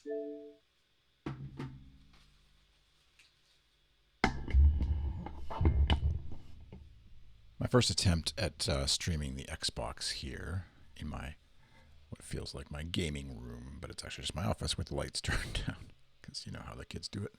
My first attempt at streaming the Xbox here in my what feels like my gaming room, but it's actually just my office with the lights turned down because you know how the kids do it.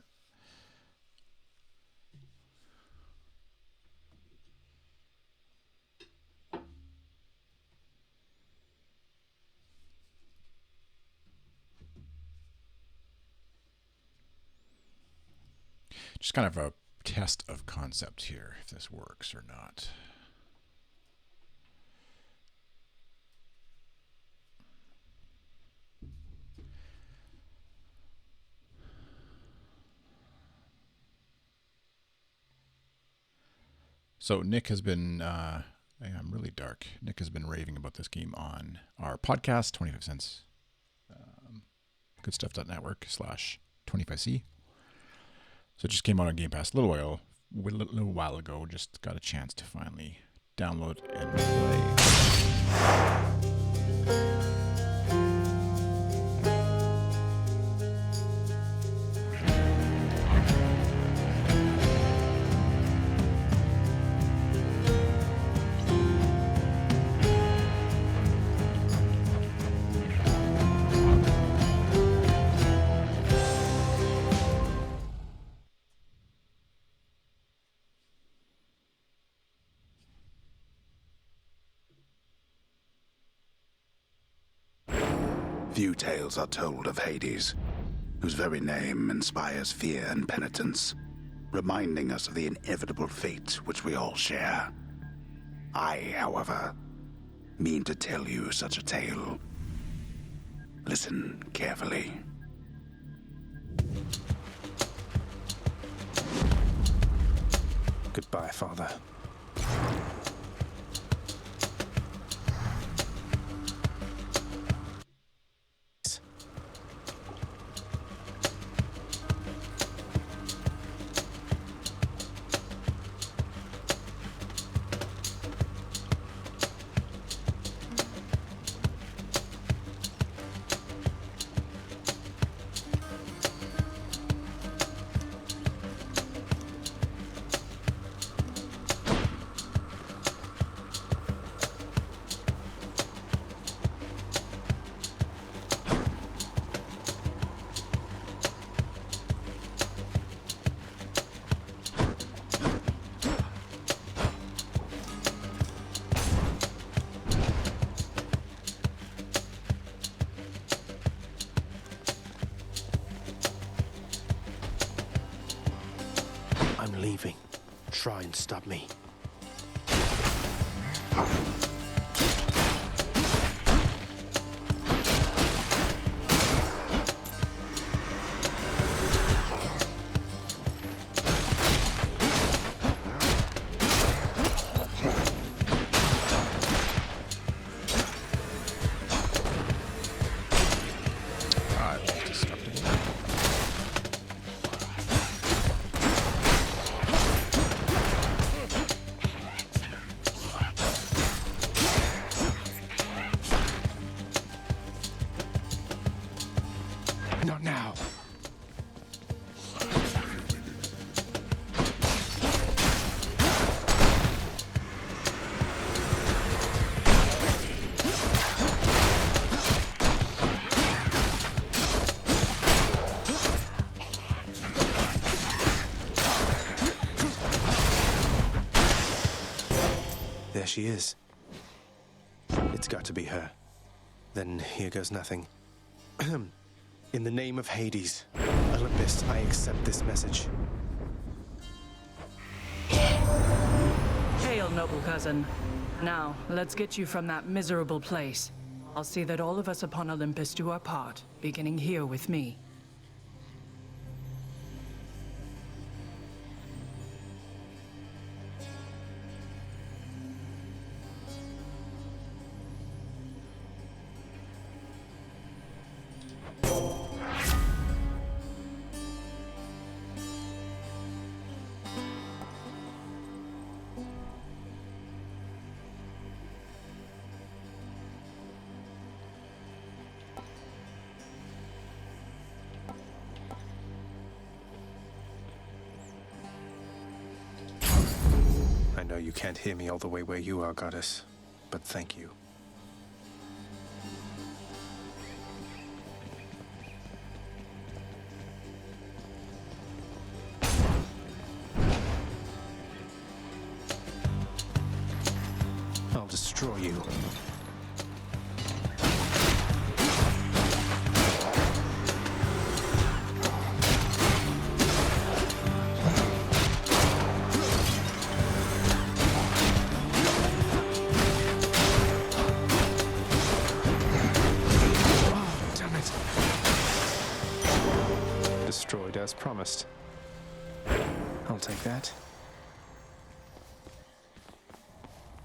Just kind of a test of concept here, if this works or not. So Nick has been, I'm really dark. Nick has been raving about this game on our podcast, 25 cents, Goodstuff.network /25C. So it just came out on Game Pass a little while ago. Just got a chance to finally download and play. Few tales are told of Hades, whose very name inspires fear and penitence, reminding us of the inevitable fate which we all share. I, however, mean to tell you such a tale. Listen carefully. Goodbye, Father. I'm leaving. Try and stop me. Not now. There she is. It's got to be her. Then here goes nothing. In the name of Hades, Olympus, I accept this message. Hail, noble cousin. Now, let's get you from that miserable place. I'll see that all of us upon Olympus do our part, beginning here with me. you can't hear me all the way where you are, Goddess, but thank you. I'll destroy you. Destroyed as promised. I'll take that.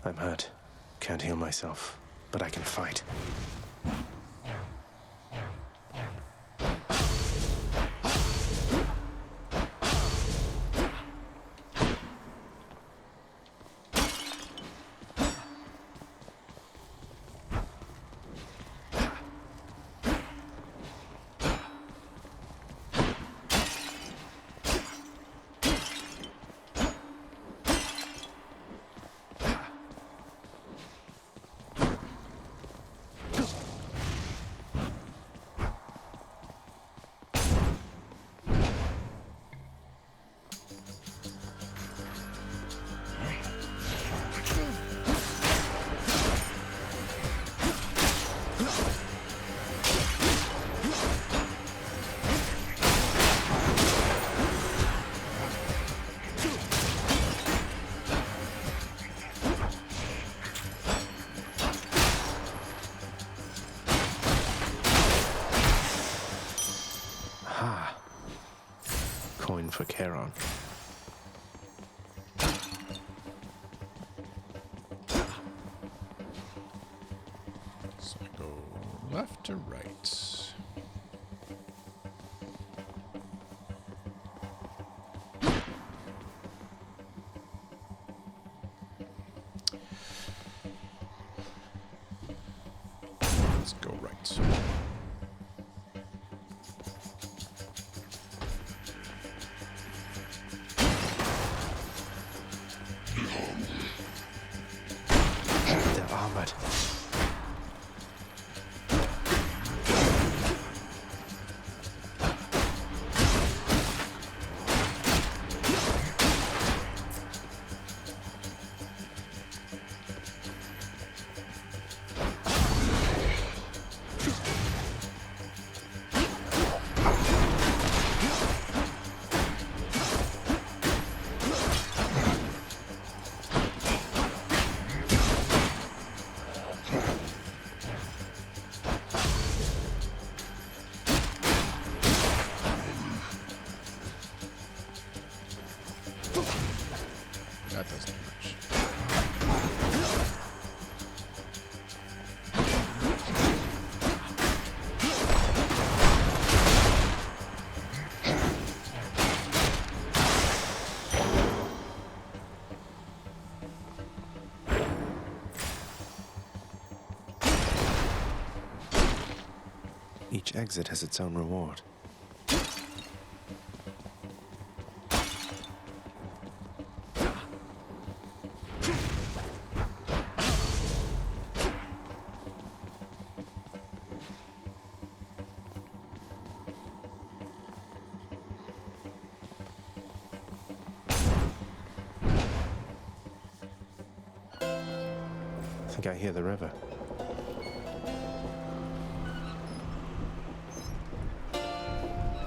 I'm hurt. Can't heal myself, but I can fight. Coin for Charon. So I go left to right. Let's go right. They're armored. That doesn't do much. Each exit has its own reward. I think I hear the river.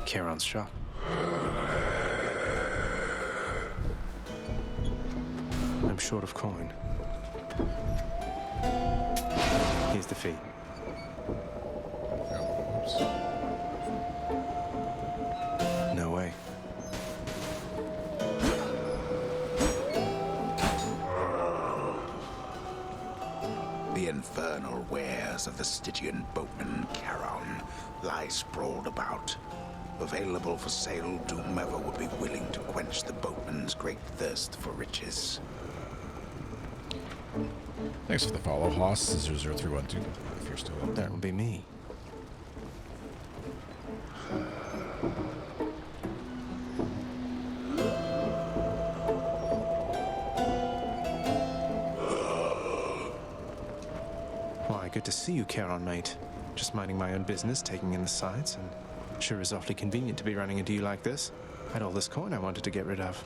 Charon's shop. I'm short of coin. Here's the fee. Oops. No way. The infernal wares of the Stygian boatman Charon lie sprawled about. Available for sale to whomever would be willing to quench the boatman's great thirst for riches. Thanks for the follow, Hoss 00312. If you're still up there. That would be me. to see you, Charon, mate. Just minding my own business, taking in the sights, and sure is awfully convenient to be running into you like this. I had all this coin I wanted to get rid of.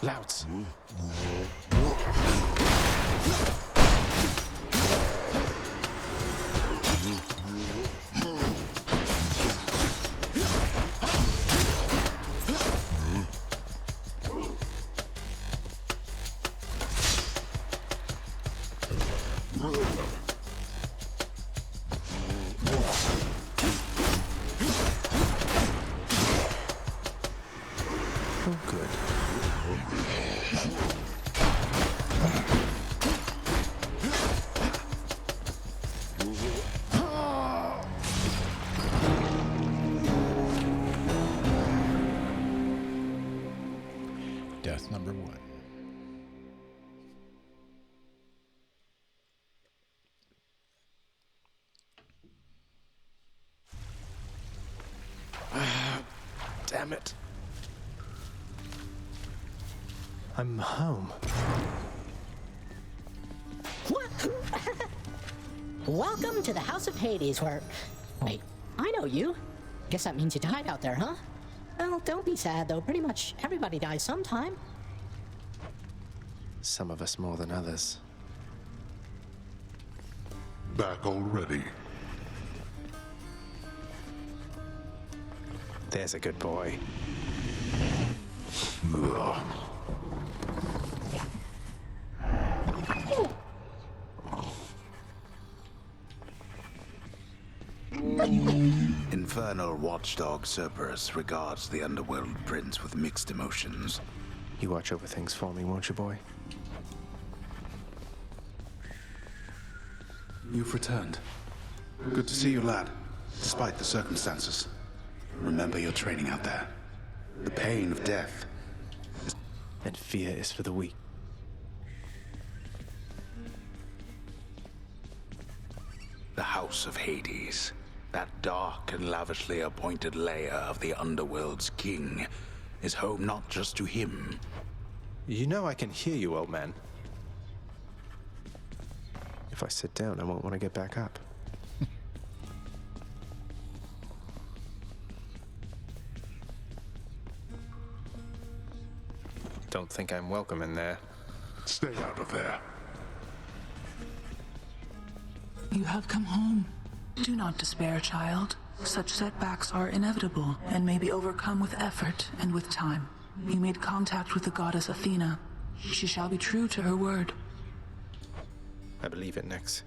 Louts. Oh, good. Death number 1. Damn it. I'm home. Welcome to the House of Hades, where... Wait, I know you. Guess that means you died out there, huh? Well, don't be sad, though. Pretty much everybody dies sometime. Some of us more than others. Back already. There's a good boy. Ugh. Infernal watchdog Cerberus regards the underworld prince with mixed emotions. You watch over things for me, won't you, boy? You've returned. Good to see you, lad, despite the circumstances. Remember your training out there. The pain of death. And fear is for the weak. The House of Hades. That dark and lavishly appointed lair of the underworld's king is home not just to him. You know I can hear you, old man. If I sit down, I won't want to get back up. Don't think I'm welcome in there. Stay out of there. You have come home. Do not despair, child. Such setbacks are inevitable and may be overcome with effort and with time. You made contact with the goddess Athena. She shall be true to her word. I believe it, Nyx.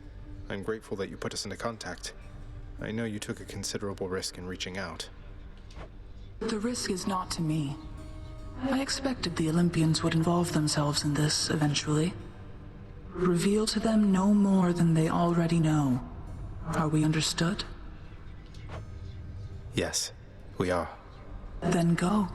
I'm grateful that you put us into contact. I know you took a considerable risk in reaching out. The risk is not to me. I expected the Olympians would involve themselves in this eventually. Reveal to them no more than they already know. Are we understood? Yes, we are. Then go.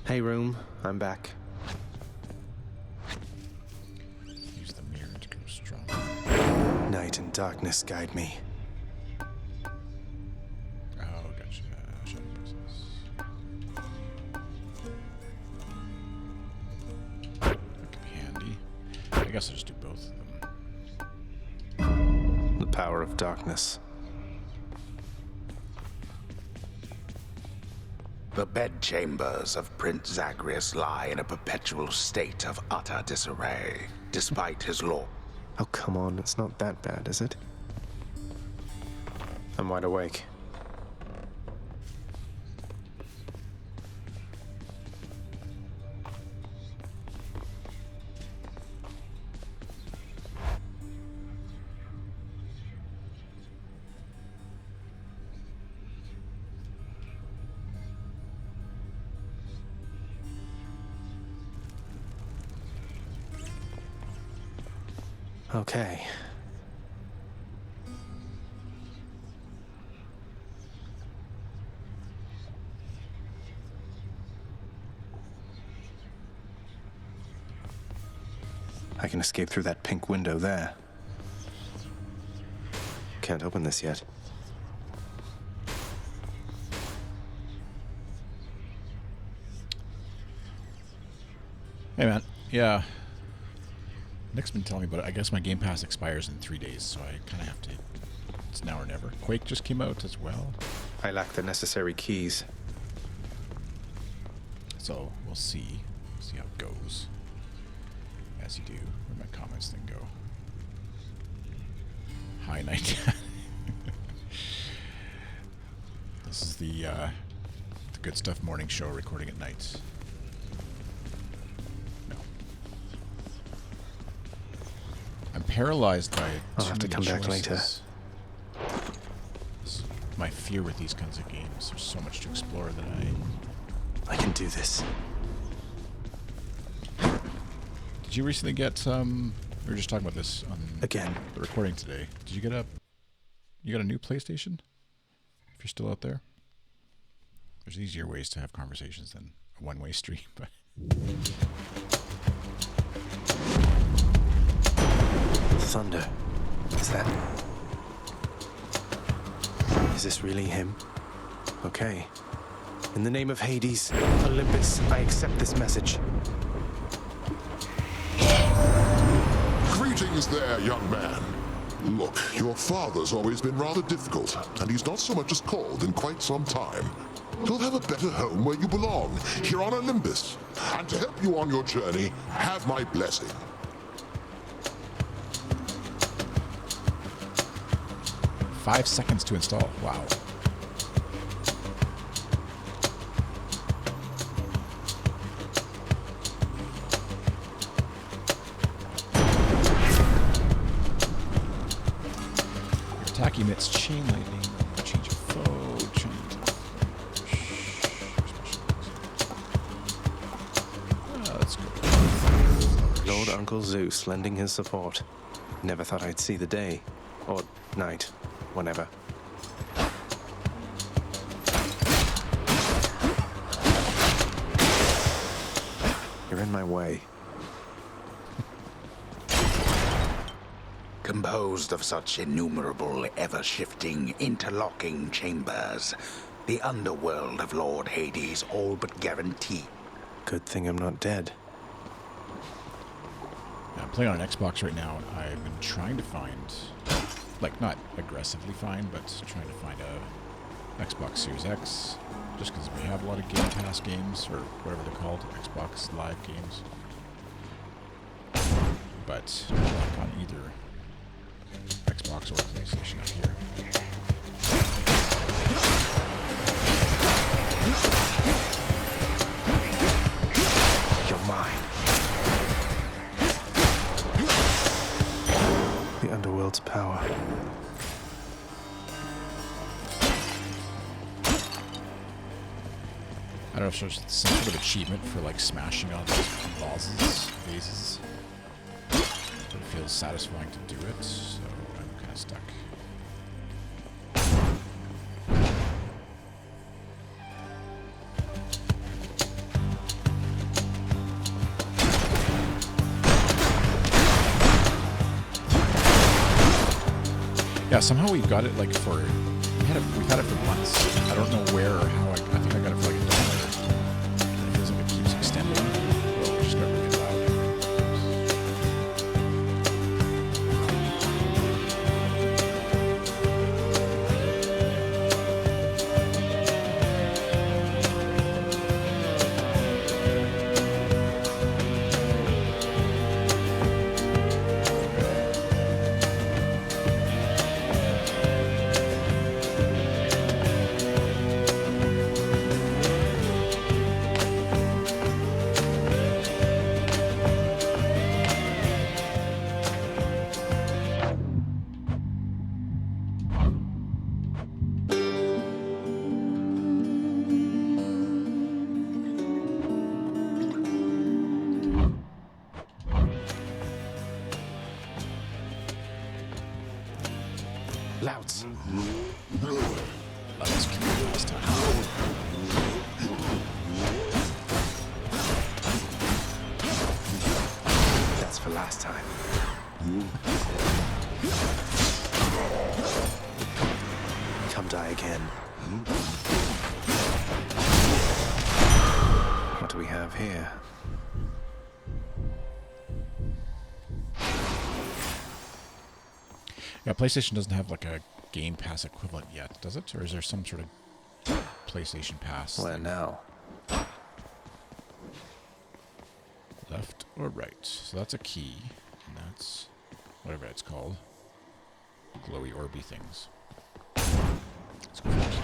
Hey, room. I'm back. Use the mirror to go stronger. Night and darkness guide me. Oh, gotcha. Shadow process. That could be handy. I guess I'll just do both of them. The power of darkness. The bedchambers of Prince Zagreus lie in a perpetual state of utter disarray, despite his law. Oh, come on. It's not that bad, is it? I'm wide awake. Okay. I can escape through that pink window there. Can't open this yet. Hey, man. Yeah. Nick's been telling me about it. I guess my Game Pass expires in 3 days, so I kind of have to... It's now or never. Quake just came out as well. I lack the necessary keys. So we'll see. See how it goes. As you do. Where'd my comments thing go? Hi, night. This is the Good Stuff morning show recording at night. No. I'm paralyzed by I'll have to come back later. My fear with these kinds of games. There's so much to explore that I can do this. Did you recently get we were just talking about this on Again. the recording today. Did you get a new PlayStation? If you're still out there? There's easier ways to have conversations than a one-way stream, but Thunder. Is this really him? Okay. In the name of Hades, Olympus, I accept this message. Greetings there, young man. Look, your father's always been rather difficult, and he's not so much as called in quite some time. He'll have a better home where you belong, here on Olympus. And to help you on your journey, have my blessing. $5 seconds to install. Wow. Your attack emits chain lightning. Change of foe. Let's go. Lord Uncle Zeus lending his support. Never thought I'd see the day. Or night. Whenever. You're in my way. Composed of such innumerable, ever-shifting, interlocking chambers, the underworld of Lord Hades all but guarantee. Good thing I'm not dead. Yeah, I'm playing on an Xbox right now, and I've been trying to find, like, not aggressively find, but trying to find a Xbox Series X, just because we have a lot of Game Pass games, or whatever they're called, Xbox Live games. But not on either Xbox or PlayStation up here. You're mine. The underworld's power. I don't know if there's some sort of achievement for like smashing on those vases, but it feels satisfying to do it, so I'm kind of stuck. Yeah, somehow we got it like for we've had it for months. I don't know where or how. I think I got it for like $1. And it feels like it keeps extending. Well, we just got really loud. Louts. Let's keep it last time. That's for last time. Come die again. What do we have here? Yeah, PlayStation doesn't have like a Game Pass equivalent yet, does it? Or is there some sort of PlayStation Pass? Where now? Left or right? So that's a key, and that's whatever it's called. Glowy orby things. Let's go for the key.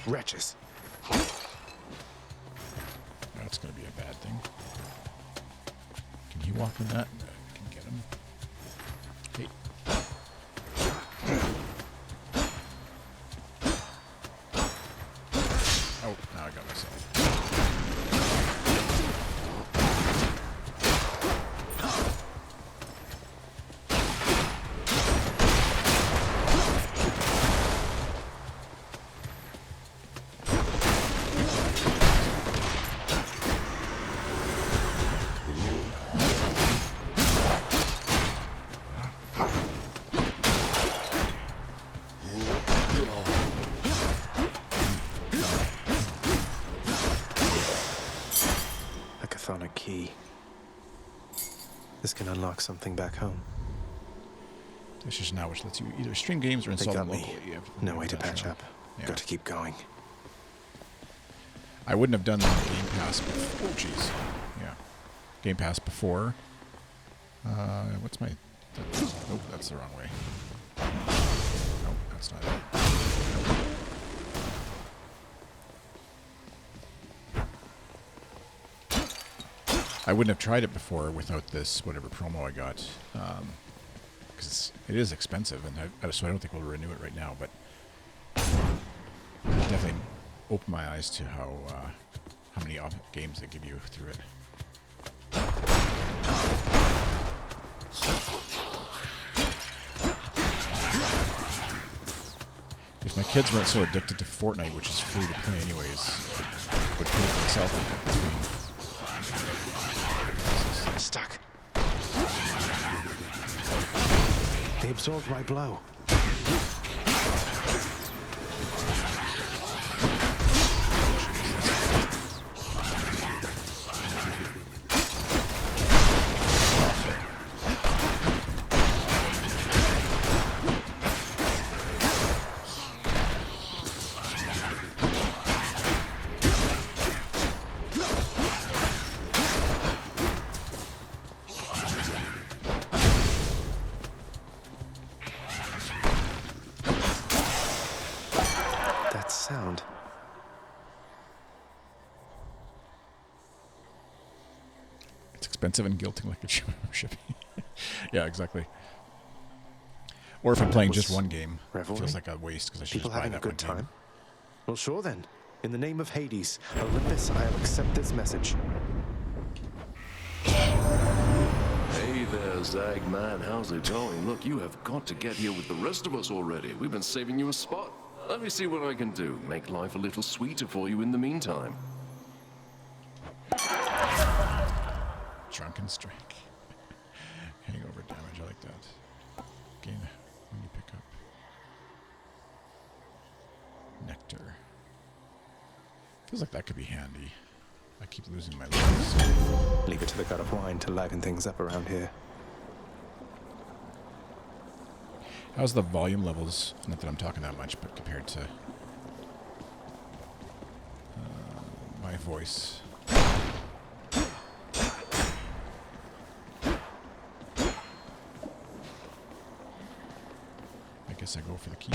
Wretches. That's going to be a bad thing. Can he walk in that? No, I can get him. Hey. Oh, now I got myself. A chthonic key. This can unlock something back home. This is now which lets you either stream games or They install got them me. locally. You have No way to patch show. up. Yeah. Got to keep going. I wouldn't have done the Game Pass before. Oh, jeez. Yeah. Game Pass before. What's my... Nope, that's the wrong way. Nope, that's not it. I wouldn't have tried it before without this, whatever promo I got. Because it is expensive, and so I don't think we'll renew it right now, but definitely opened my eyes to how many games they give you through it. If my kids weren't so addicted to Fortnite, which is free to play anyways, would put it myself in between. Stuck. They absorbed my blow. That sound. It's expensive and guilting like a shipping. Yeah, exactly. Or if I'm playing just one game, it revelry? feels like a waste because I should People just buy having a that one good game. time? Well, sure then. In the name of Hades, Olympus, I'll accept this message. Hey there, Zagman. How's it going? Look, you have got to get here with the rest of us already. We've been saving you a spot. Let me see what I can do. Make life a little sweeter for you in the meantime. Drunken Strike. Hangover damage, I like that. Gain when you pick up. Nectar. Feels like that could be handy. I keep losing my lives. Leave it to the god of wine to liven things up around here. How's the volume levels? Not that I'm talking that much, but compared to my voice. I guess I go for the key.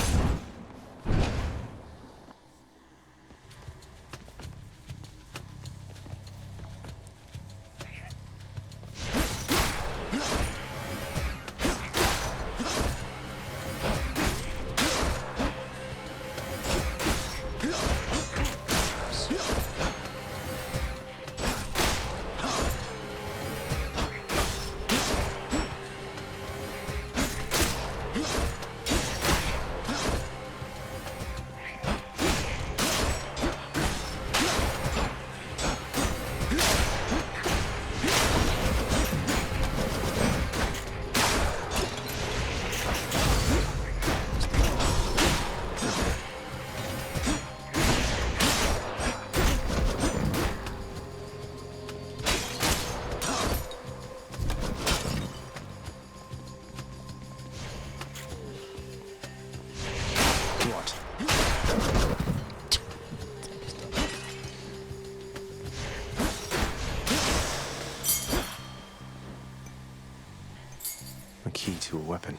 A key to a weapon.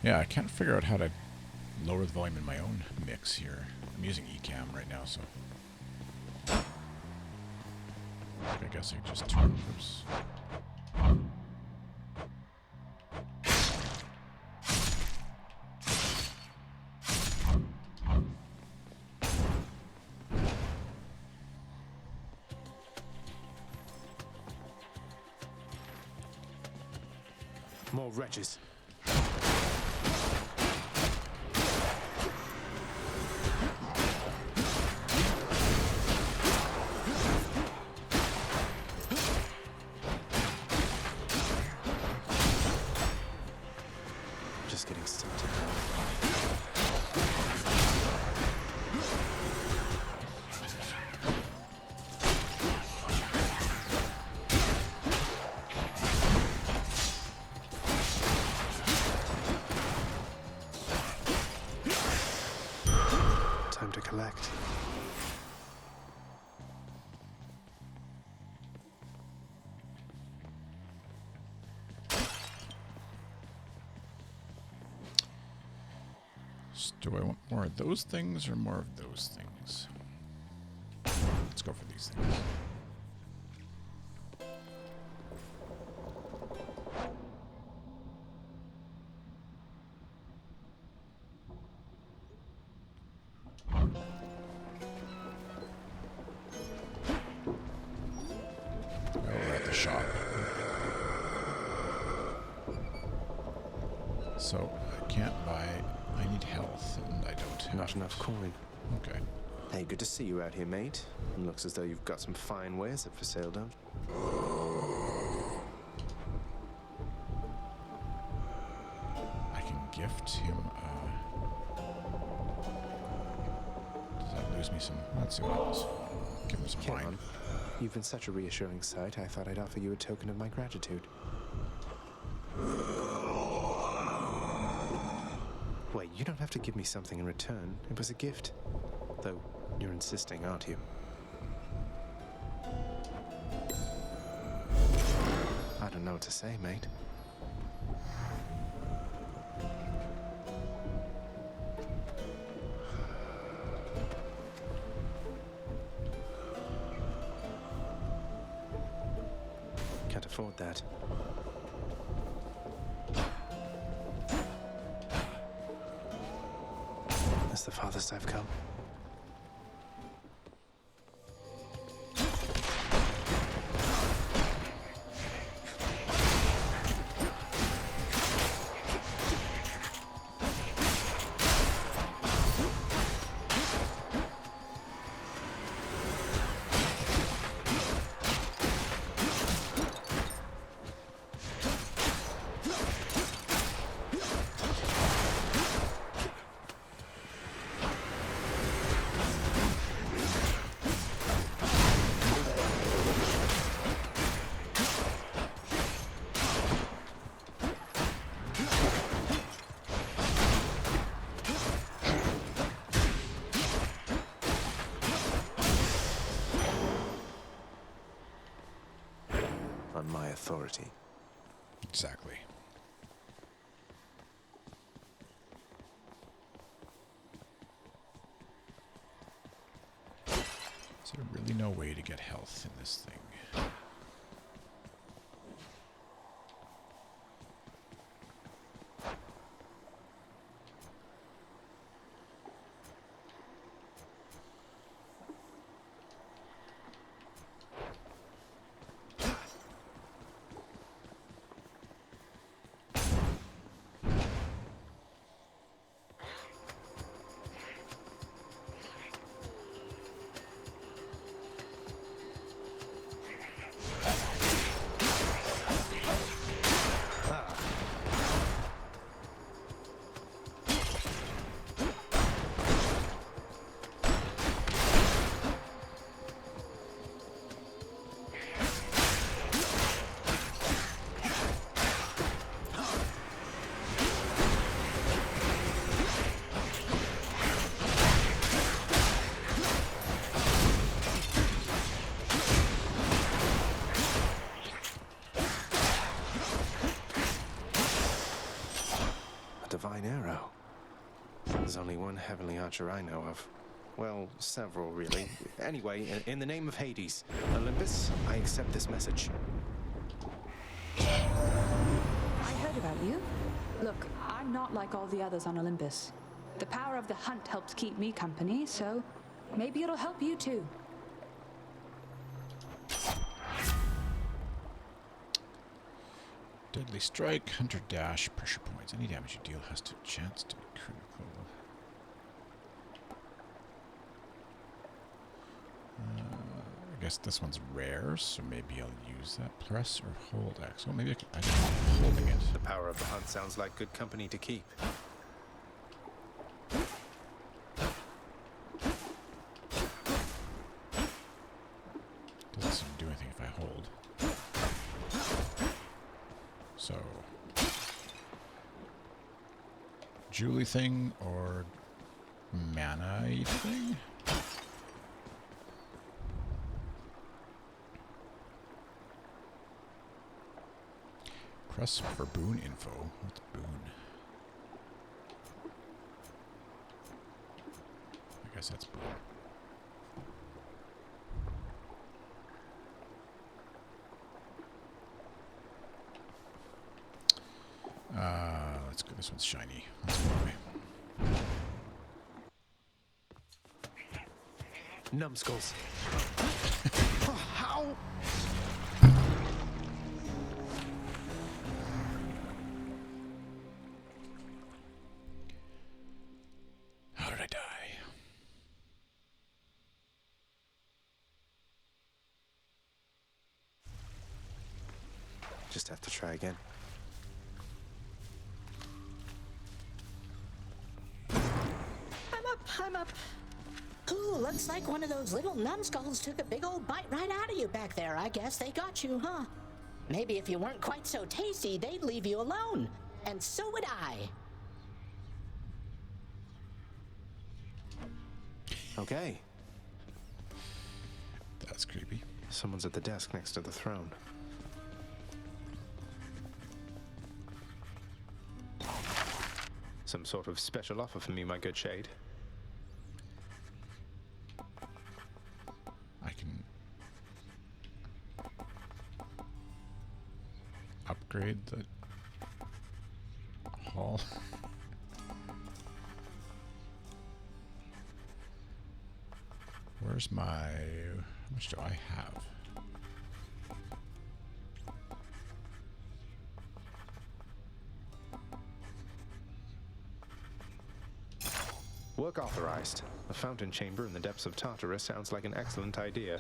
Yeah, I can't figure out how to lower the volume in my own mix here. I'm using Ecamm right now, so I guess I just turn. Oops. More wretches. Just getting started now. Time to collect. Do I want more of those things or more of those things? Let's go for these things. Oh, we're at the shop. So I can't buy. I need health, and I don't have. Not enough coin. Okay. Hey, good to see you out here, mate. Looks as though you've got some fine wares up for sale, don't you? I can gift him. Does that lose me some? Let's see what happens. Give him some Come wine. on. You've been such a reassuring sight, I thought I'd offer you a token of my gratitude. Wait, you don't have to give me something in return. It was a gift. Though, you're insisting, aren't you? I don't know what to say, mate. Can't afford that. That's the farthest I've come. On my authority. Exactly. Is there really no way to get health in this thing? fine arrow. There's only one heavenly archer I know of. Well, several, really. Anyway, in the name of Hades, Olympus, I accept this message. I heard about you. Look, I'm not like all the others on Olympus. The power of the hunt helps keep me company, so maybe it'll help you too. Deadly Strike, Hunter Dash, Pressure Points. Any damage you deal has a chance to be critical. I guess this one's rare, so maybe I'll use that. Press or hold X. Well, maybe I can holding it. The power of the hunt sounds like good company to keep. Doesn't seem to do anything if I hold. So, Julie thing or mana thing? Press for boon info. What's boon? I guess that's boon. Let's go. This one's shiny. Let's go away. Numbskulls. Oh, how? How did I die? Just have to try again. I'm up. Ooh, looks like one of those little numbskulls took a big old bite right out of you back there. I guess they got you, huh? Maybe if you weren't quite so tasty, they'd leave you alone. And so would I. Okay. That's creepy. Someone's at the desk next to the throne. Some sort of special offer for me, my good shade. I can upgrade the hall. Where's my... How much do I have? Work authorized. A fountain chamber in the depths of Tartarus sounds like an excellent idea.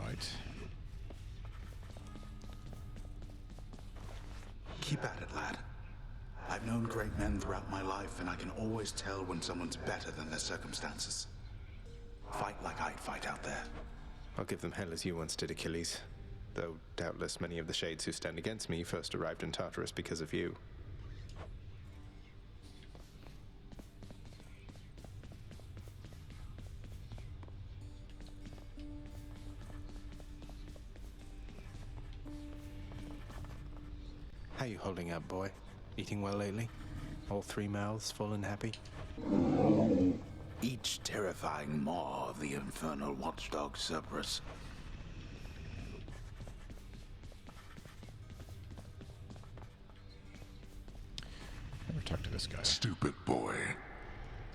Right. Keep at it, lad. I've known great men throughout my life, and I can always tell when someone's better than their circumstances. Fight like I'd fight out there. I'll give them hell as you once did, Achilles. Though doubtless many of the shades who stand against me first arrived in Tartarus because of you. How you holding up, boy? Eating well lately? All three mouths full and happy? Each terrifying maw of the infernal watchdog Cerberus. Never talk to this guy. Stupid boy.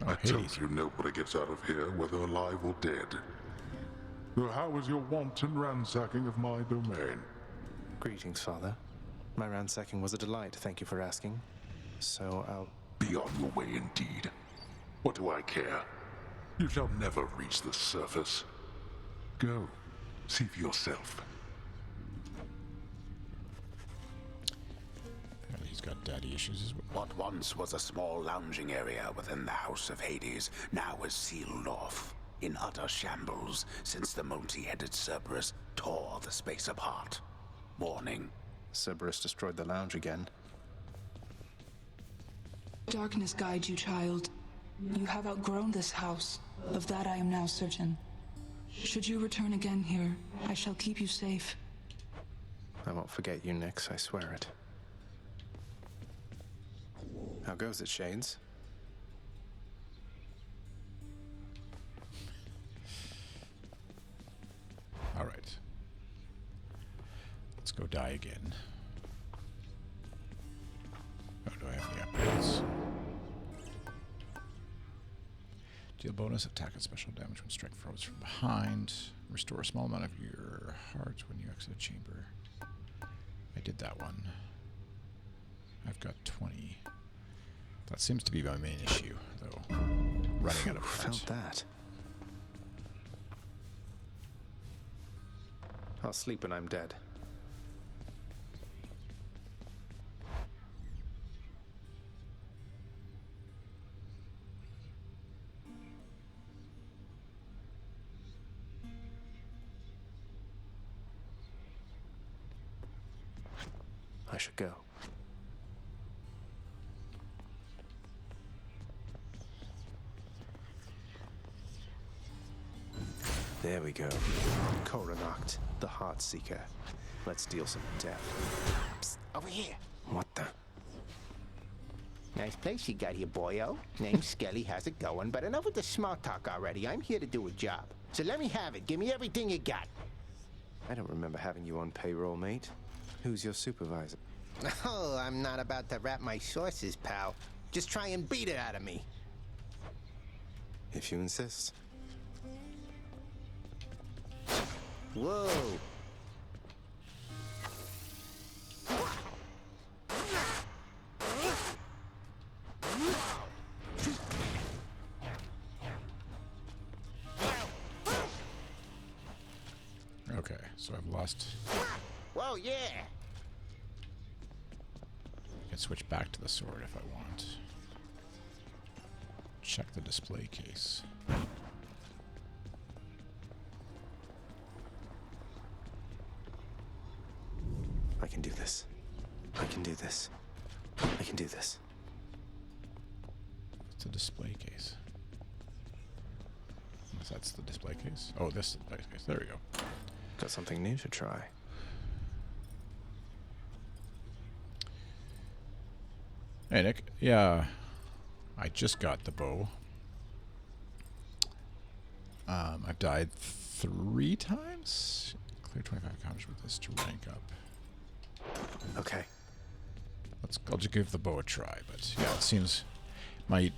Oh, I told Hades. you nobody gets out of here, whether alive or dead. So how was your wanton ransacking of my domain? Greetings, Father. My ransacking was a delight, thank you for asking. So I'll... Be on your way indeed. What do I care? You shall never reach the surface. Go, see for yourself. Apparently he's got daddy issues as well. What once was a small lounging area within the House of Hades now is sealed off, in utter shambles since the multi-headed Cerberus tore the space apart. Warning. Cerberus destroyed the lounge again. Darkness guide you, child. You have outgrown this house. Of that I am now certain. Should you return again here, I shall keep you safe. I won't forget you, Nix, I swear it. How goes it, Shades? All right. Let's go die again. Oh, do I have the upgrades? Deal bonus attack and special damage when strike throws from behind. Restore a small amount of your heart when you exit a chamber. I did that one. I've got 20. That seems to be my main issue, though. Running out of heart. Felt that. I'll sleep when I'm dead. I should go. There we go. Coronacht, the Heart Seeker. Let's deal some death. Psst, over here. What the? Nice place you got here, boyo. Name's Skelly, how's it going? But enough with the small talk already. I'm here to do a job. So let me have it. Give me everything you got. I don't remember having you on payroll, mate. Who's your supervisor? Oh, I'm not about to wrap my sources, pal. Just try and beat it out of me. If you insist. Whoa. Okay, so I've lost. Whoa, yeah. I can switch back to the sword if I want. Check the display case. I can do this. I can do this. I can do this. It's a display case. Unless that's the display case. Oh, this display case. There we go. Got something new to try. Hey, Nick. Yeah, I just got the bow. I've died 3 times. Clear 25 encounters with this to rank up. Okay. I'll just give the bow a try, but yeah, it seems my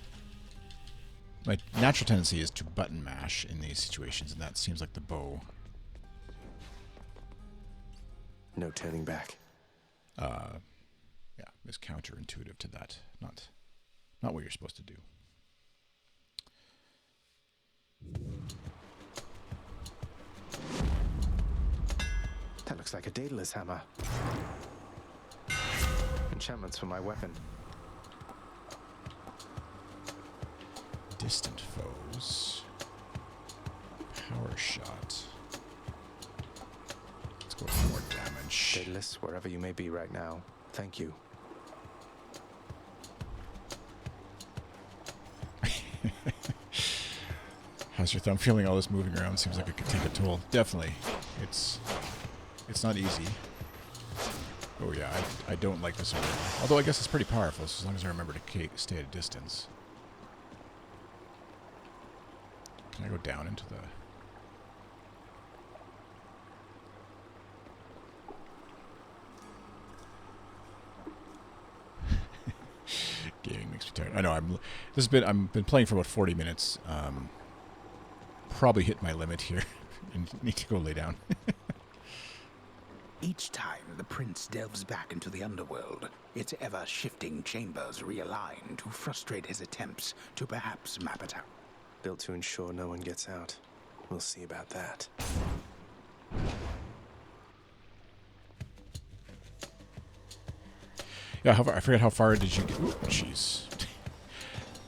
natural tendency is to button mash in these situations, and that seems like the bow. No turning back. Yeah, is counterintuitive to that. Not what you're supposed to do. That looks like a Daedalus hammer. Enchantments for my weapon. Distant foes. Power shot. Let's go with more damage. Daedalus, wherever you may be right now, thank you. How's your thumb feeling? All this moving around seems like it could take a toll. Definitely. It's not easy. Oh yeah, I don't like this ability. Although I guess it's pretty powerful, so as long as I remember to stay at a distance. Can I go down into the... Gaming makes me tired. I know, I've been playing for about 40 minutes. Probably hit my limit here and need to go lay down. Each time the prince delves back into the underworld, its ever-shifting chambers realign to frustrate his attempts to perhaps map it out. Built to ensure no one gets out. We'll see about that. Yeah, I forget how far did you get? Ooh, jeez.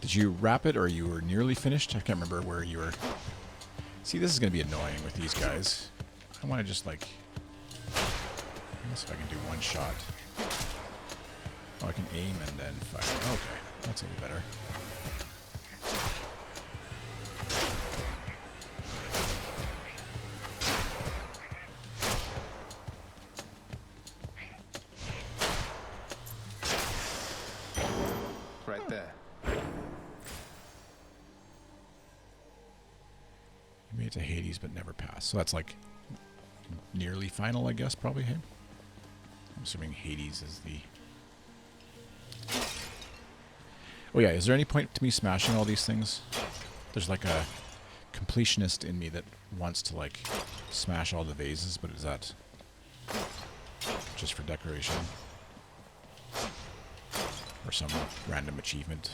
Did you wrap it or you were nearly finished? I can't remember where you were. See, this is going to be annoying with these guys. I want to just like... I guess if I can do one shot. Oh, I can aim and then fire. Okay, that's a little better. There. You made it to Hades but never passed. So that's like nearly final, I guess, probably. Hey? I'm assuming Hades is the... Oh yeah, is there any point to me smashing all these things? There's like a completionist in me that wants to like smash all the vases, but is that just for decoration? Or some random achievement?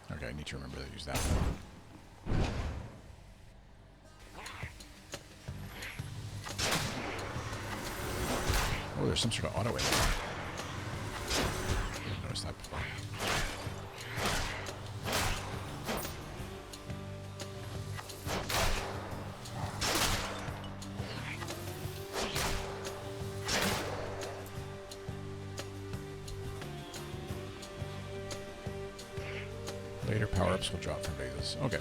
Okay, I need to remember to use that one. Oh, there's some sort of auto aim. Didn't notice that before. Later power-ups will drop from vases. Okay.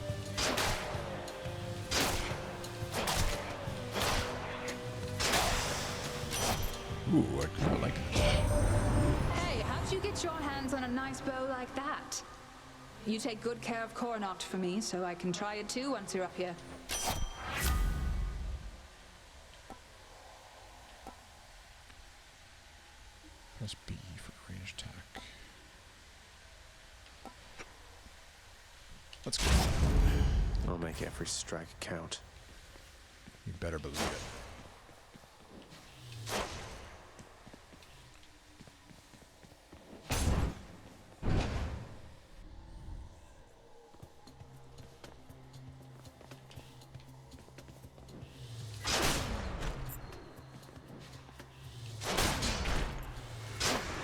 Ooh, I kind of like it. Hey, how'd you get your hands on a nice bow like that? You take good care of Coronach for me, so I can try it too once you're up here. Press B for range attack. Let's go. I'll make every strike count. You better believe it.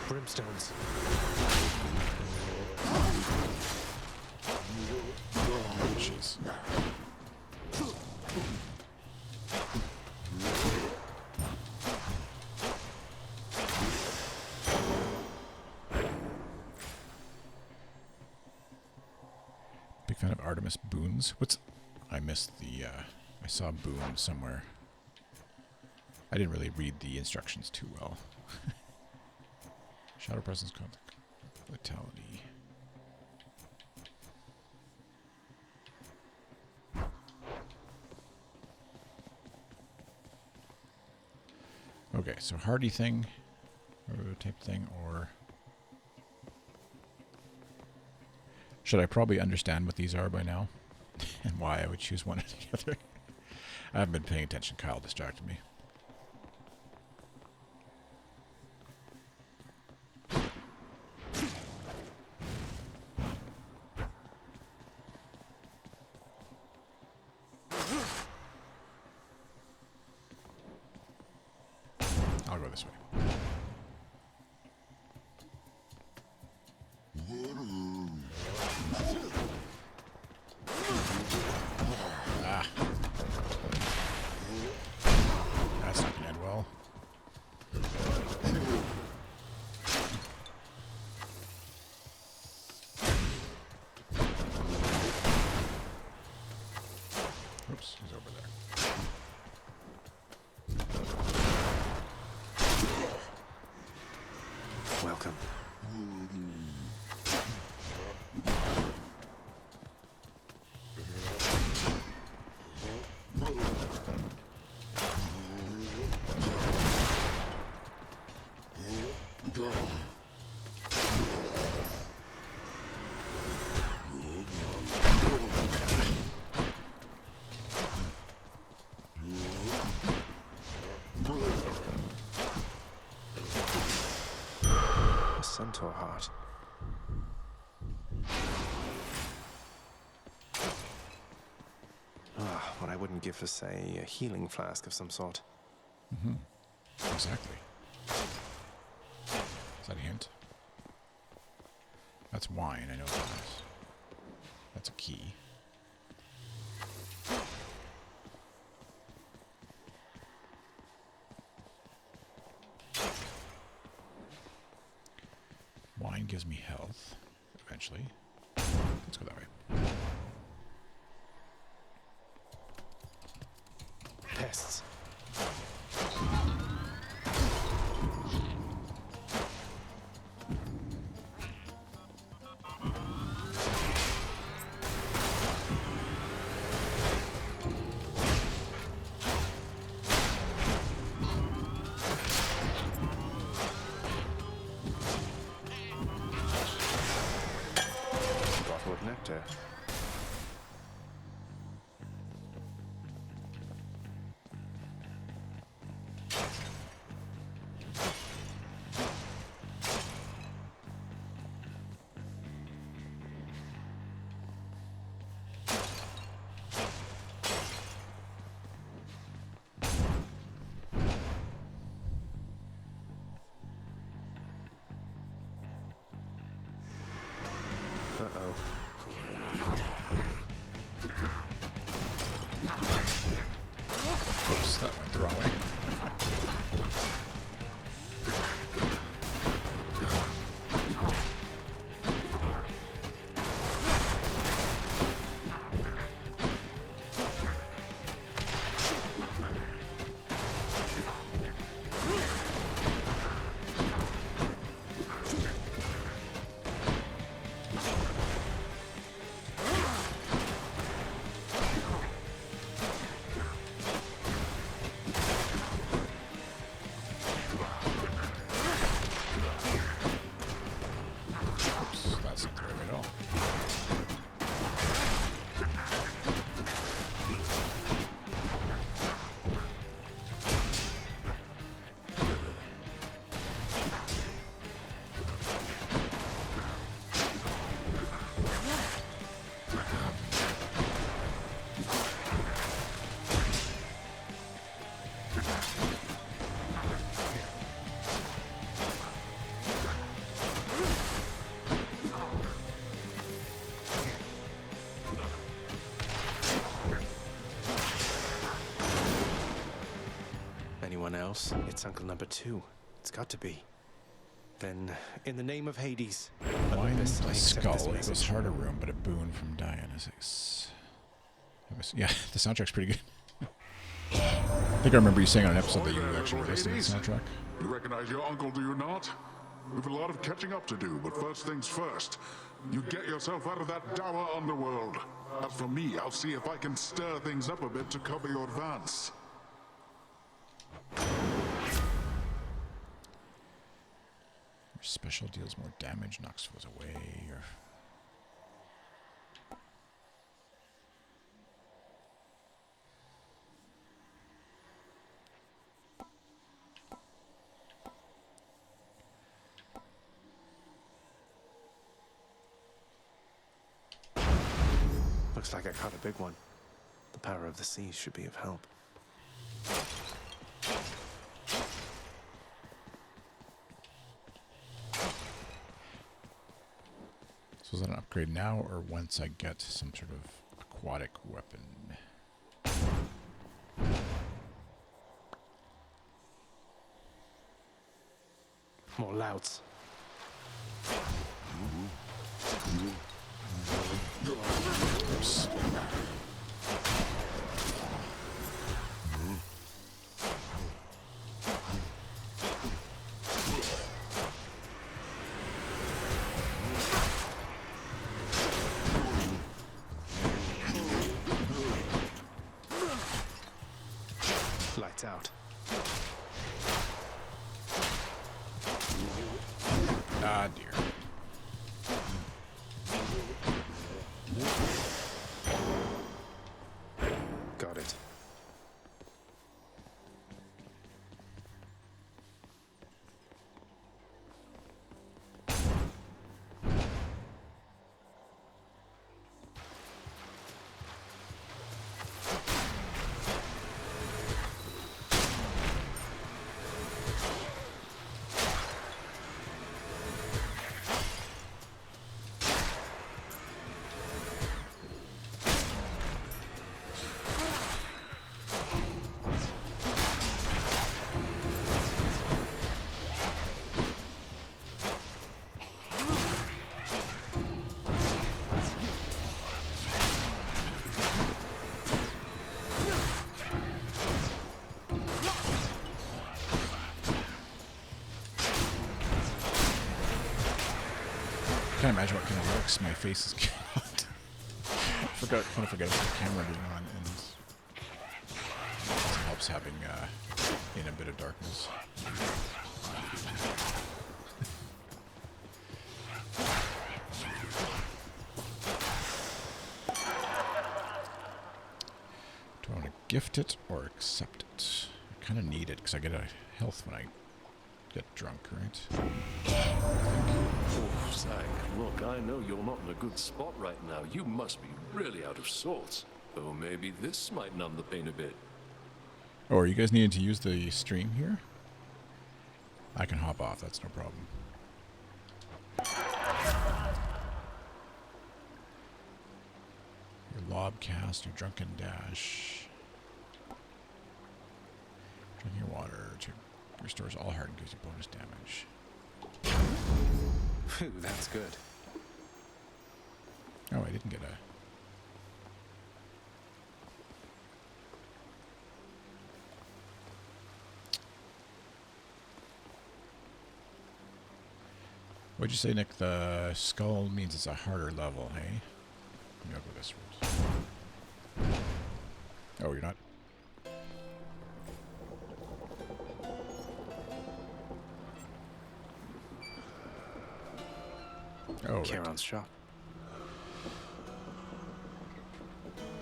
Brimstones. Jeez. Big fan of Artemis boons. What's... I missed the... I saw boon somewhere. I didn't really read the instructions too well. Shadow presence, contact, vitality. Okay, so hardy thing, type thing, or should I probably understand what these are by now and why I would choose one or the other? I haven't been paying attention. Kyle distracted me. I'll go this way. Ah. That's not gonna end well. Oops, he's over there. Welcome. A centaur heart. Ah, what I wouldn't give for, say, a healing flask of some sort. Mm-hmm. Exactly. Is that a hint? That's wine, I know that is. That's a key. Wine gives me health, eventually. Let's go that way. Pests. better. Uh-oh. Oops, that went the wrong way. Anyone else? It's Uncle Number 2. It's got to be. Then, in the name of Hades, Olympus, I The accept skull. this It message. was harder room, but a boon from Dionysus. Yeah, the soundtrack's pretty good. I think I remember you saying on an episode that you actually listened to the soundtrack. You recognize your uncle, do you not? We've a lot of catching up to do, but first things first. You get yourself out of that dour underworld. As for me, I'll see if I can stir things up a bit to cover your advance. Your special deals more damage, knocks foes away, or... Looks like I caught a big one. The power of the seas should be of help. So is that an upgrade now, or once I get some sort of aquatic weapon? More louds. Oops. Lights out. Ah, dear. Got it. I can't imagine what kind of looks my face is got. Kind of forget the camera being on, and it helps having in a bit of darkness. gift it or accept it? I kind of need it because I get a health when I get drunk, right? Oh, Zach, look, I know you're not in a good spot right now. You must be really out of sorts. Or maybe this might numb the pain a bit. Oh, are you guys needing to use the stream here? I can hop off, that's no problem. Your lobcast, your drunken dash. Drinking water restores all heart and gives you bonus damage. Phew, that's good. Oh, I didn't get a... What'd you say, Nick? The skull means it's a harder level, hey? Let me go this route. Oh, you're not? Oh, Charon's right. shop.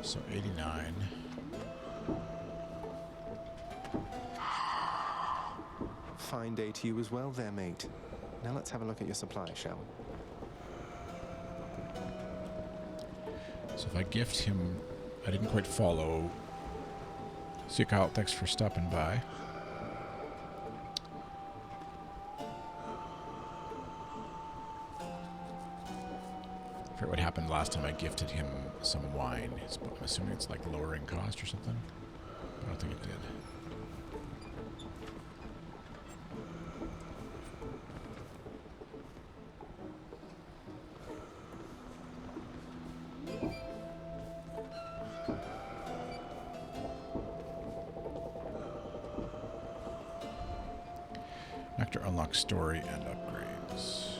So 89. Fine day to you as well there, mate. Now let's have a look at your supply, shall we? So if I gift him... I didn't quite follow. See you, Kyle. Thanks for stopping by. I forget what happened last time I gifted him some wine. I'm assuming it's like lowering cost or something. I don't think it did. Nectar unlocks story and upgrades.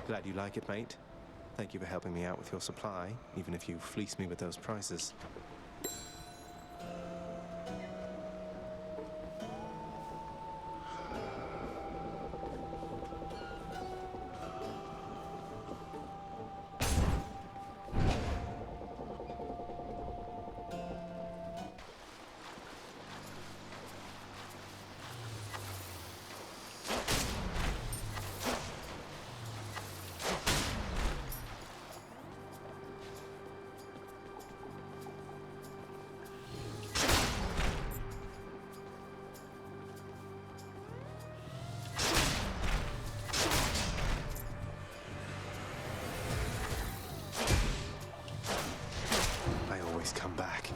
Glad you like it, mate. Thank you for helping me out with your supply, even if you fleece me with those prices. Come back.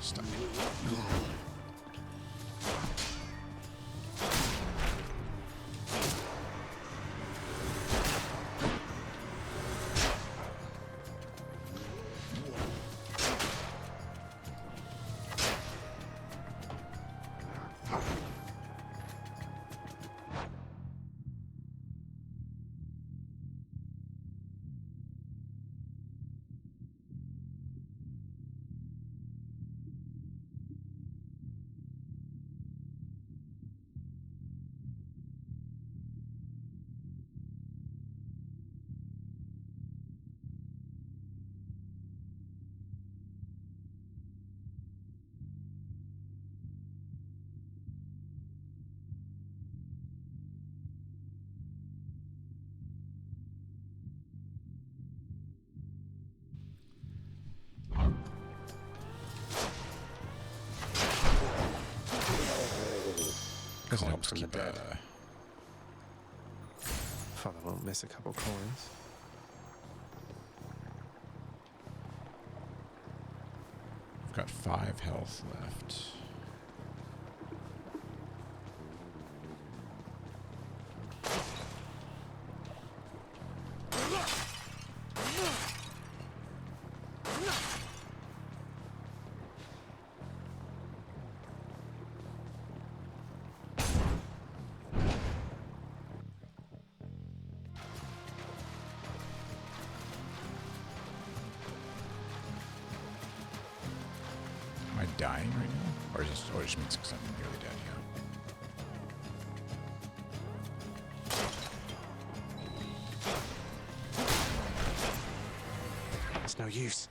Stop. Guess it Coin helps from keep the dead. Father won't miss a couple coins. I've got 5 health left. dying right now? Or is this, or it just means because I'm nearly dead, yeah. It's no use.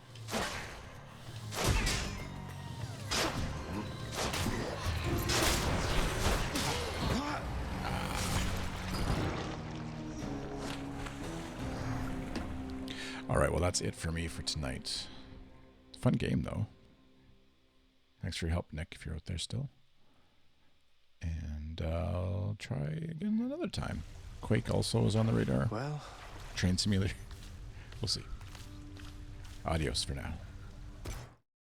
Alright, well that's it for me for tonight. Fun game though. Thanks for your help, Nick, if you're out there still. And I'll try again another time. Quake also is on the radar. Well, Train Simulator. We'll see. Adios for now.